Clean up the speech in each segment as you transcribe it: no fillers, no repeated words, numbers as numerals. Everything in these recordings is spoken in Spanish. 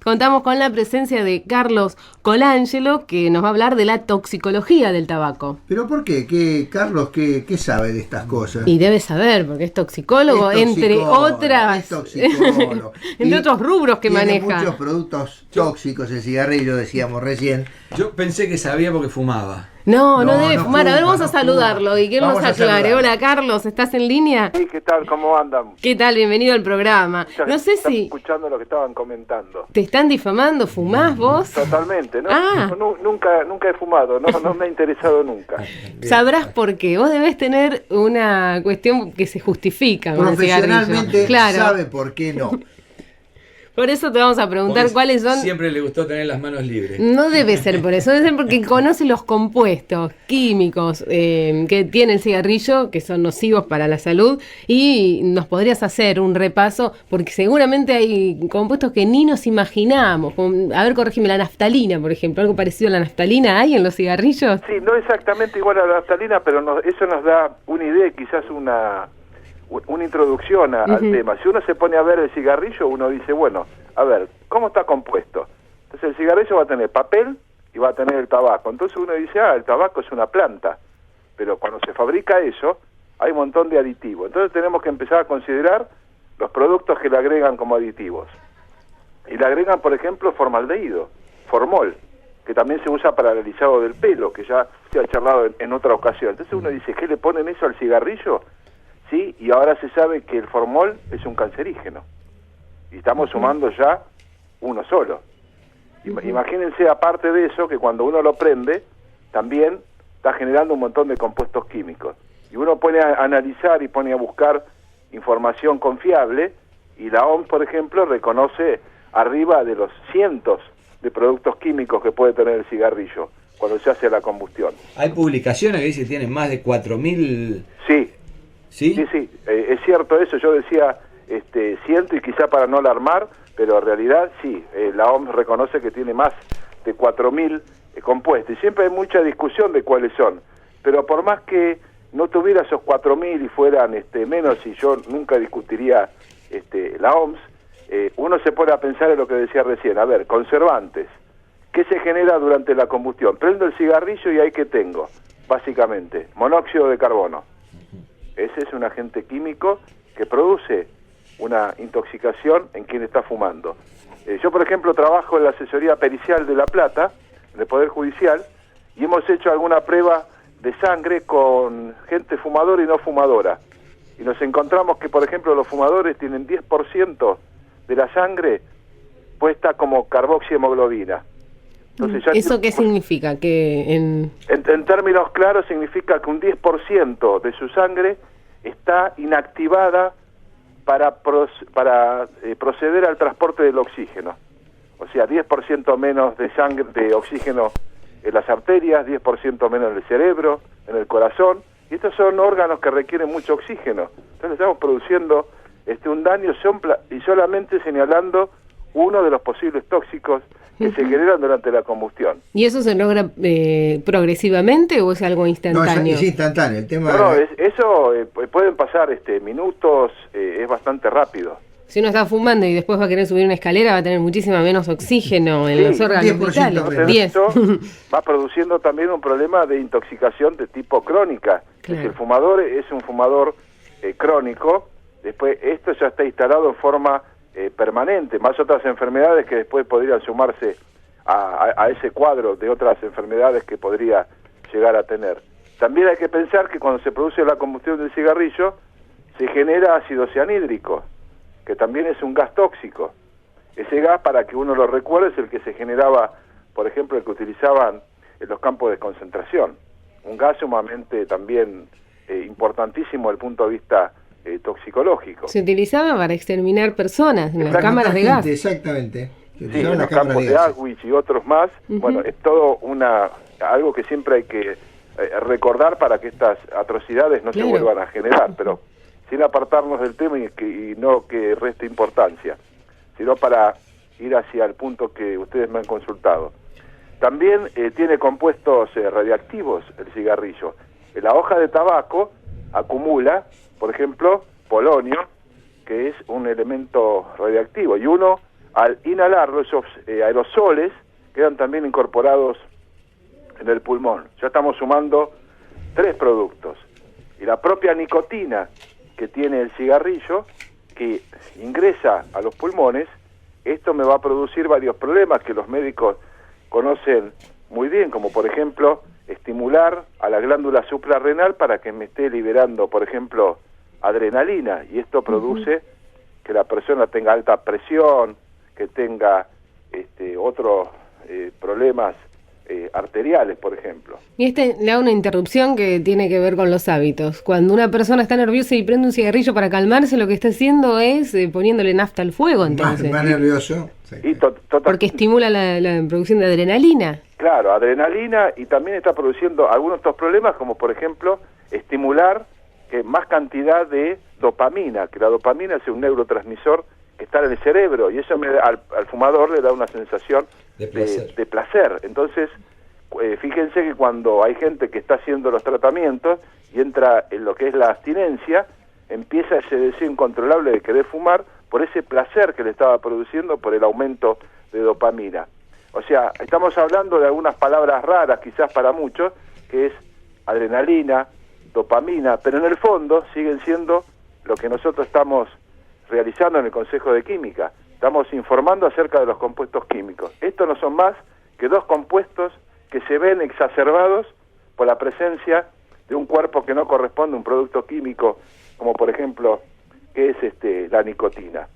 Contamos con la presencia de Carlos Colangelo, que nos va a hablar de la toxicología del tabaco. ¿Pero por qué? Carlos, ¿qué sabe de estas cosas? Y debe saber, porque es toxicólogo, entre otras, entre otros rubros que maneja. Tiene muchos productos tóxicos, el cigarrillo, decíamos recién. Yo pensé que sabía porque fumaba. No debe fumar. A ver, vamos a saludarlo y que él nos aclare. Hola, Carlos, ¿estás en línea? Sí, ¿qué tal? ¿Cómo andan? ¿Qué tal? Bienvenido al programa. No sé si... escuchando lo que estaban comentando. ¿Te están difamando? ¿Fumás vos? Totalmente, ¿no? Ah. Nunca he fumado, no me ha interesado nunca. Sabrás por qué. Vos debés tener una cuestión que se justifica con el cigarrillo. Profesionalmente sabe por qué no. Por eso te vamos a preguntar cuáles son... Siempre le gustó tener las manos libres. No debe ser por eso, debe ser porque conoce los compuestos químicos que tiene el cigarrillo, que son nocivos para la salud, y nos podrías hacer un repaso, porque seguramente hay compuestos que ni nos imaginamos. A ver, corrígeme, la naftalina, por ejemplo, algo parecido a la naftalina, ¿hay en los cigarrillos? Sí, no exactamente igual a la naftalina, pero eso nos da una idea, quizás una introducción al tema. Si uno se pone a ver el cigarrillo, uno dice, bueno, a ver, ¿cómo está compuesto? Entonces el cigarrillo va a tener papel y va a tener el tabaco. Entonces uno dice, el tabaco es una planta, pero cuando se fabrica eso, hay un montón de aditivos. Entonces tenemos que empezar a considerar los productos que le agregan como aditivos. Y le agregan, por ejemplo, formaldehído, formol, que también se usa para el alisado del pelo, que ya se ha charlado en otra ocasión. Entonces uno dice, ¿qué le ponen eso al cigarrillo? Sí, y ahora se sabe que el formol es un cancerígeno. Y estamos sumando ya uno solo. Imagínense, aparte de eso, que cuando uno lo prende, también está generando un montón de compuestos químicos. Y uno pone a analizar y pone a buscar información confiable, y la OMS, por ejemplo, reconoce arriba de los cientos de productos químicos que puede tener el cigarrillo cuando se hace la combustión. Hay publicaciones que dicen que tienen más de 4.000... Sí. ¿Sí? Sí, es cierto eso. Yo decía ciento y quizá para no alarmar, pero en realidad sí, la OMS reconoce que tiene más de 4.000 compuestos, y siempre hay mucha discusión de cuáles son, pero por más que no tuviera esos 4.000 y fueran menos, y yo nunca discutiría la OMS, uno se pone a pensar en lo que decía recién. A ver, conservantes, ¿qué se genera durante la combustión? Prendo el cigarrillo y ahí que tengo, básicamente, monóxido de carbono. Ese es un agente químico que produce una intoxicación en quien está fumando. Yo, por ejemplo, trabajo en la asesoría pericial de La Plata, en el Poder Judicial, y hemos hecho alguna prueba de sangre con gente fumadora y no fumadora. Y nos encontramos que, por ejemplo, los fumadores tienen 10% de la sangre puesta como carboxihemoglobina. Entonces, ¿eso qué significa? Que en términos claros significa que un 10% de su sangre está inactivada para proceder al transporte del oxígeno. O sea, 10% menos de sangre, de oxígeno en las arterias, 10% menos en el cerebro, en el corazón, y estos son órganos que requieren mucho oxígeno. Entonces estamos produciendo un daño y solamente señalando uno de los posibles tóxicos que se generan durante la combustión. ¿Y eso se logra progresivamente o es algo instantáneo? No, es instantáneo. El tema eso pueden pasar minutos, es bastante rápido. Si uno está fumando y después va a querer subir una escalera, va a tener muchísimo menos oxígeno en los órganos vitales. 10. Eso va produciendo también un problema de intoxicación de tipo crónica. Claro. Si el fumador es un fumador crónico, después esto ya está instalado en forma permanente, más otras enfermedades que después podrían sumarse a ese cuadro de otras enfermedades que podría llegar a tener. También hay que pensar que cuando se produce la combustión del cigarrillo se genera ácido cianhídrico, que también es un gas tóxico. Ese gas, para que uno lo recuerde, es el que se generaba, por ejemplo, el que utilizaban en los campos de concentración. Un gas sumamente también importantísimo desde el punto de vista toxicológico. Se utilizaba para exterminar personas en las cámaras de gas. Exactamente. Sí, en los campos de Auschwitz y otros más. Bueno, es todo algo que siempre hay que recordar para que estas atrocidades no se vuelvan a generar, pero sin apartarnos del tema y no que reste importancia, sino para ir hacia el punto que ustedes me han consultado. También tiene compuestos radiactivos el cigarrillo. La hoja de tabaco acumula, por ejemplo, polonio, que es un elemento radiactivo, y uno al inhalarlo, esos aerosoles quedan también incorporados en el pulmón. Ya estamos sumando 3 productos. Y la propia nicotina que tiene el cigarrillo, que ingresa a los pulmones, esto me va a producir varios problemas que los médicos conocen muy bien, como por ejemplo estimular a la glándula suprarrenal para que me esté liberando, por ejemplo, adrenalina, y esto produce que la persona tenga alta presión, que tenga otros problemas arteriales, por ejemplo. Y le hago una interrupción que tiene que ver con los hábitos. Cuando una persona está nerviosa y prende un cigarrillo para calmarse, lo que está haciendo es poniéndole nafta al fuego, entonces. Más nervioso. Sí. Y porque estimula la producción de adrenalina. Claro, adrenalina, y también está produciendo algunos otros problemas, como por ejemplo estimular más cantidad de dopamina, que la dopamina es un neurotransmisor que está en el cerebro, y eso al fumador le da una sensación de placer. Entonces, fíjense que cuando hay gente que está haciendo los tratamientos y entra en lo que es la abstinencia, empieza ese deseo incontrolable de querer fumar por ese placer que le estaba produciendo por el aumento de dopamina. O sea, estamos hablando de algunas palabras raras quizás para muchos, que es adrenalina, dopamina, pero en el fondo siguen siendo lo que nosotros estamos realizando en el Consejo de Química. Estamos informando acerca de los compuestos químicos. Estos no son más que 2 compuestos que se ven exacerbados por la presencia de un cuerpo que no corresponde a un producto químico, como por ejemplo, que es la nicotina.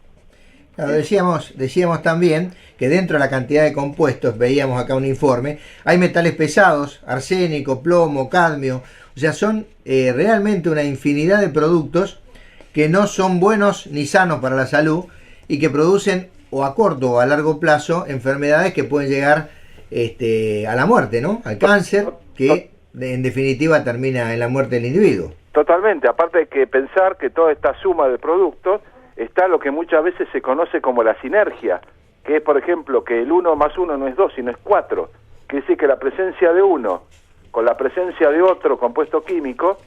Claro, decíamos también que dentro de la cantidad de compuestos, veíamos acá un informe, hay metales pesados, arsénico, plomo, cadmio, o sea, son realmente una infinidad de productos que no son buenos ni sanos para la salud y que producen o a corto o a largo plazo enfermedades que pueden llegar a la muerte, ¿no? Al cáncer, que en definitiva termina en la muerte del individuo. Totalmente, aparte de que pensar que toda esta suma de productos está lo que muchas veces se conoce como la sinergia, que es, por ejemplo, que el 1 más 1 no es 2, sino es 4. Quiere decir que la presencia de uno con la presencia de otro compuesto químico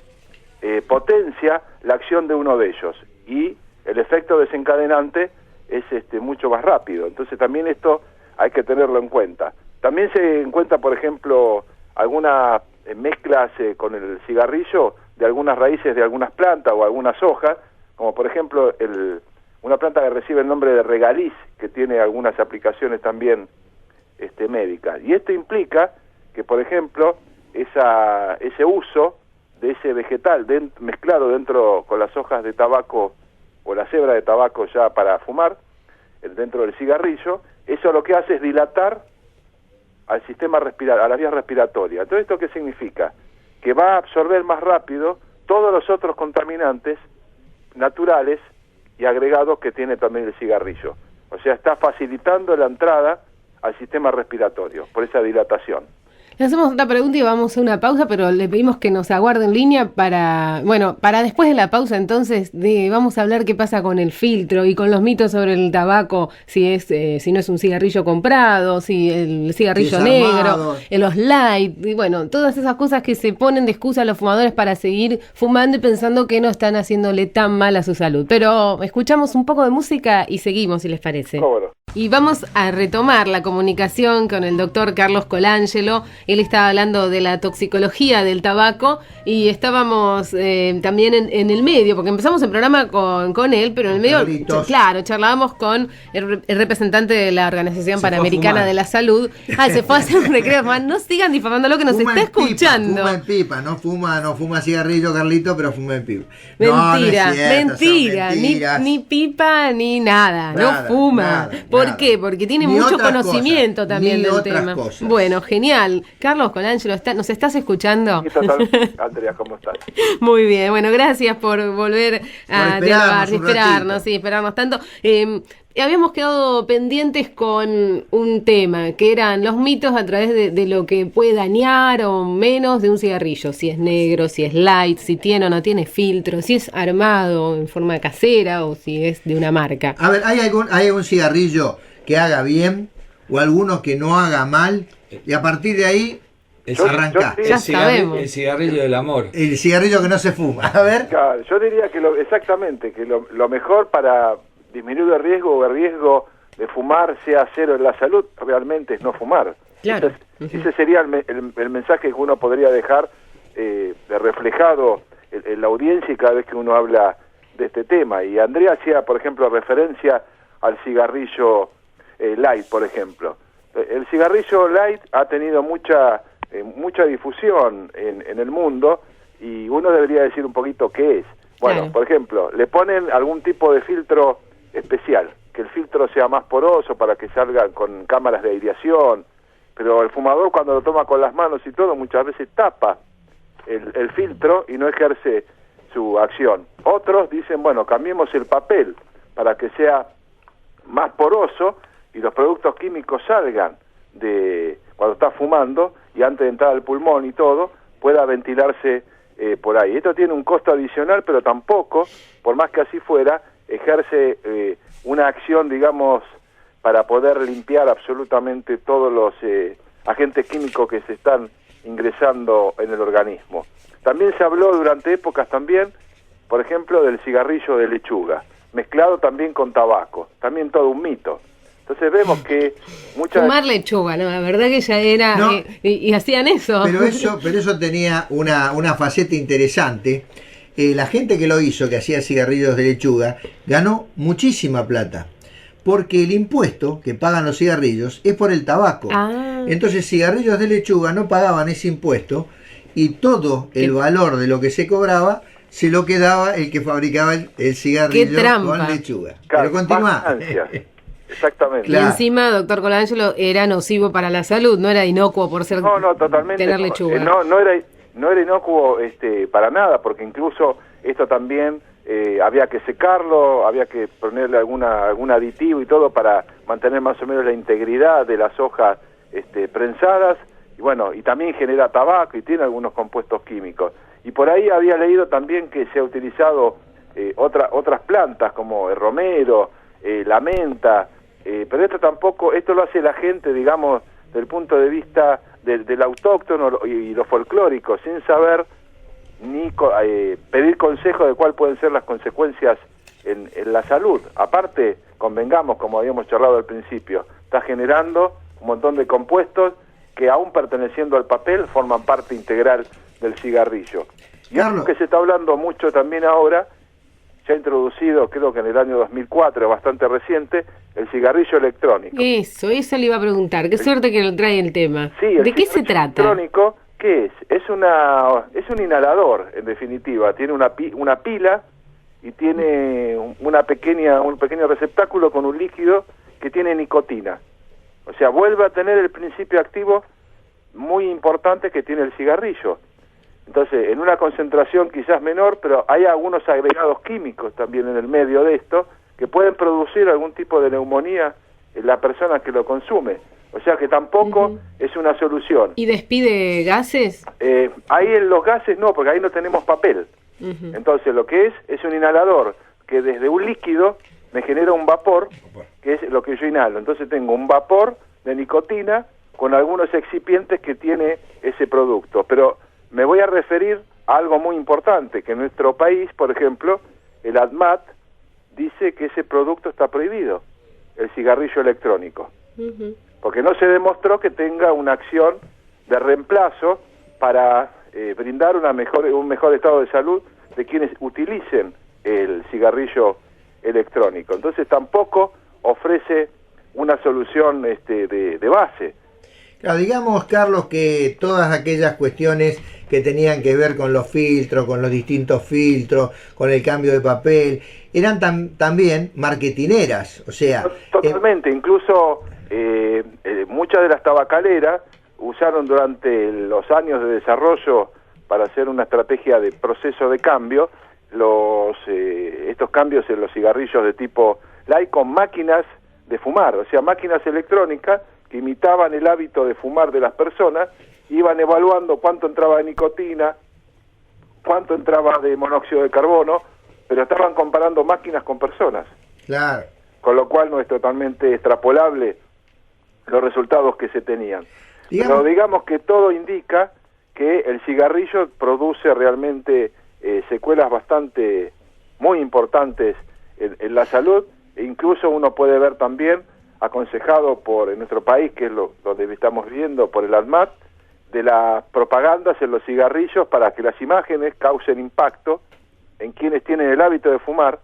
potencia la acción de uno de ellos, y el efecto desencadenante es mucho más rápido. Entonces también esto hay que tenerlo en cuenta. También se encuentra, por ejemplo, algunas mezclas con el cigarrillo de algunas raíces de algunas plantas o algunas hojas, como por ejemplo una planta que recibe el nombre de regaliz, que tiene algunas aplicaciones también médicas. Y esto implica que, por ejemplo, ese uso de ese vegetal mezclado dentro con las hojas de tabaco o la cebra de tabaco ya para fumar, dentro del cigarrillo, eso lo que hace es dilatar al sistema respiratorio, a la vía respiratoria. Entonces, ¿esto qué significa? Que va a absorber más rápido todos los otros contaminantes naturales y agregados que tiene también el cigarrillo. O sea, está facilitando la entrada al sistema respiratorio por esa dilatación. Le hacemos otra pregunta y vamos a una pausa, pero le pedimos que nos aguarde en línea para después de la pausa. Entonces vamos a hablar qué pasa con el filtro y con los mitos sobre el tabaco, si no es un cigarrillo comprado, si el cigarrillo si negro, los light, y bueno, todas esas cosas que se ponen de excusa a los fumadores para seguir fumando y pensando que no están haciéndole tan mal a su salud. Pero escuchamos un poco de música y seguimos, si les parece. ¿Cómo no? Y vamos a retomar la comunicación con el doctor Carlos Colangelo. Él estaba hablando de la toxicología del tabaco y estábamos también en el medio, porque empezamos el programa con él, pero en el medio, claro, charlábamos con el representante de la Organización Panamericana de la Salud. Se fue a hacer un recreo. No sigan difamándolo, que nos está escuchando. Fuma en pipa, no fuma cigarrillo, Carlito, pero fuma en pipa. Mentira, no es cierto, mentira, ni pipa ni nada, no fuma. Nada. ¿Por qué? Porque tiene mucho conocimiento también del tema. Cosas. Bueno, genial. Carlos Colangelo, ¿nos estás escuchando? Sí, total. Andrea, ¿cómo estás? Muy bien, bueno, gracias por volver a esperarnos tanto. Habíamos quedado pendientes con un tema, que eran los mitos a través de lo que puede dañar o menos de un cigarrillo, si es negro, si es light, si tiene o no tiene filtro, si es armado en forma casera o si es de una marca. A ver, ¿hay algún cigarrillo que haga bien o alguno que no haga mal? Y a partir de ahí arranca. El cigarrillo del amor. El cigarrillo que no se fuma. A ver. Yo diría que lo mejor para disminuir el riesgo de fumar sea cero en la salud, realmente es no fumar. Claro. Entonces, ese sería el mensaje que uno podría dejar reflejado en la audiencia y cada vez que uno habla de este tema. Y Andrea hacía, por ejemplo, referencia al cigarrillo light, por ejemplo. El cigarrillo light ha tenido mucha difusión en el mundo y uno debería decir un poquito qué es. Bueno, claro. Por ejemplo, le ponen algún tipo de filtro especial, que el filtro sea más poroso para que salgan con cámaras de aireación, pero el fumador cuando lo toma con las manos y todo muchas veces tapa el filtro y no ejerce su acción. Otros dicen, bueno, cambiemos el papel para que sea más poroso y los productos químicos salgan de cuando está fumando y antes de entrar al pulmón y todo, pueda ventilarse por ahí. Esto tiene un costo adicional, pero tampoco, por más que así fuera, ejerce una acción, digamos, para poder limpiar absolutamente todos los agentes químicos que se están ingresando en el organismo. También se habló durante épocas también, por ejemplo, del cigarrillo de lechuga, mezclado también con tabaco, también todo un mito. Entonces vemos que muchas... Fumar lechuga, ¿no? La verdad que ya era... No. Y hacían eso. Pero eso tenía una faceta interesante. La gente que lo hizo, que hacía cigarrillos de lechuga, ganó muchísima plata. Porque el impuesto que pagan los cigarrillos es por el tabaco. Ah. Entonces cigarrillos de lechuga no pagaban ese impuesto y todo el valor de lo que se cobraba se lo quedaba el que fabricaba el cigarrillo con lechuga. Claro, pero continúa. Exactamente. Y encima, doctor Colangelo, era nocivo para la salud, no era inocuo por ser totalmente tener lechuga. No era inocuo para nada, porque incluso esto también había que secarlo, había que ponerle algún aditivo y todo para mantener más o menos la integridad de las hojas prensadas, y bueno, y también genera tabaco y tiene algunos compuestos químicos. Y por ahí había leído también que se ha utilizado otras plantas como el romero, la menta, pero esto lo hace la gente, digamos, del punto de vista del autóctono y lo folclórico, sin saber ni pedir consejo de cuáles pueden ser las consecuencias en la salud. Aparte, convengamos, como habíamos charlado al principio, está generando un montón de compuestos que aún perteneciendo al papel forman parte integral del cigarrillo. Y algo que se está hablando mucho también ahora, ya introducido creo que en el año 2004, bastante reciente, el cigarrillo electrónico. Eso le iba a preguntar, qué suerte que lo trae el tema. Sí, ¿De qué se trata? Electrónico, ¿qué es? Es un inhalador, en definitiva, tiene una pila y tiene un pequeño receptáculo con un líquido que tiene nicotina. O sea, vuelve a tener el principio activo muy importante que tiene el cigarrillo. Entonces, en una concentración quizás menor, pero hay algunos agregados químicos también en el medio de esto que pueden producir algún tipo de neumonía en la persona que lo consume. O sea que tampoco es una solución. ¿Y despide gases? Ahí en los gases no, porque ahí no tenemos papel. Entonces lo que es un inhalador que desde un líquido me genera un vapor, que es lo que yo inhalo. Entonces tengo un vapor de nicotina con algunos excipientes que tiene ese producto. Pero me voy a referir a algo muy importante, que en nuestro país, por ejemplo, el ADMAT dice que ese producto está prohibido, el cigarrillo electrónico. Porque no se demostró que tenga una acción de reemplazo para brindar un mejor estado de salud de quienes utilicen el cigarrillo electrónico. Entonces tampoco ofrece una solución de base. Claro, digamos, Carlos, que todas aquellas cuestiones que tenían que ver con los filtros, con los distintos filtros, con el cambio de papel, eran también marketineras, o sea... Totalmente, incluso muchas de las tabacaleras usaron durante los años de desarrollo para hacer una estrategia de proceso de cambio, estos cambios en los cigarrillos de tipo light con máquinas de fumar, o sea, máquinas electrónicas que imitaban el hábito de fumar de las personas, iban evaluando cuánto entraba de nicotina, cuánto entraba de monóxido de carbono, pero estaban comparando máquinas con personas. Claro. Con lo cual no es totalmente extrapolable los resultados que se tenían. Pero digamos que todo indica que el cigarrillo produce realmente secuelas muy importantes en la salud, e incluso uno puede ver también aconsejado en nuestro país, que es donde estamos viendo, por el ANMAT, de las propagandas en los cigarrillos para que las imágenes causen impacto en quienes tienen el hábito de fumar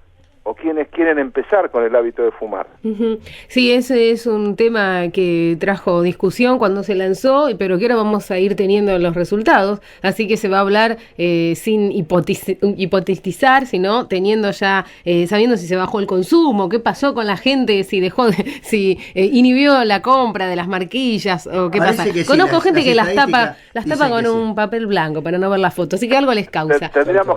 o quienes quieren empezar con el hábito de fumar. Uh-huh. Sí, ese es un tema que trajo discusión cuando se lanzó, pero que ahora vamos a ir teniendo los resultados, así que se va a hablar sin hipotetizar, sino teniendo ya, sabiendo si se bajó el consumo, qué pasó con la gente, si inhibió la compra de las marquillas, o qué pasa. Conozco gente que las tapa con un papel blanco para no ver la foto, así que algo les causa. Tendríamos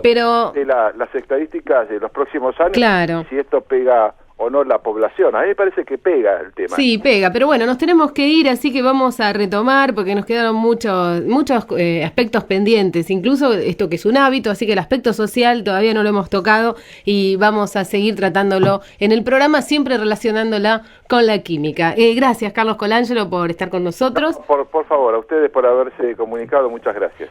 las estadísticas de los próximos años. Claro. Si esto pega o no la población. A mí me parece que pega el tema. Sí, pega, pero bueno, nos tenemos que ir, así que vamos a retomar porque nos quedaron muchos aspectos pendientes, incluso esto que es un hábito, así que el aspecto social todavía no lo hemos tocado y vamos a seguir tratándolo en el programa, siempre relacionándola con la química. Gracias, Carlos Colangelo, por estar con nosotros. Por favor, a ustedes por haberse comunicado, muchas gracias.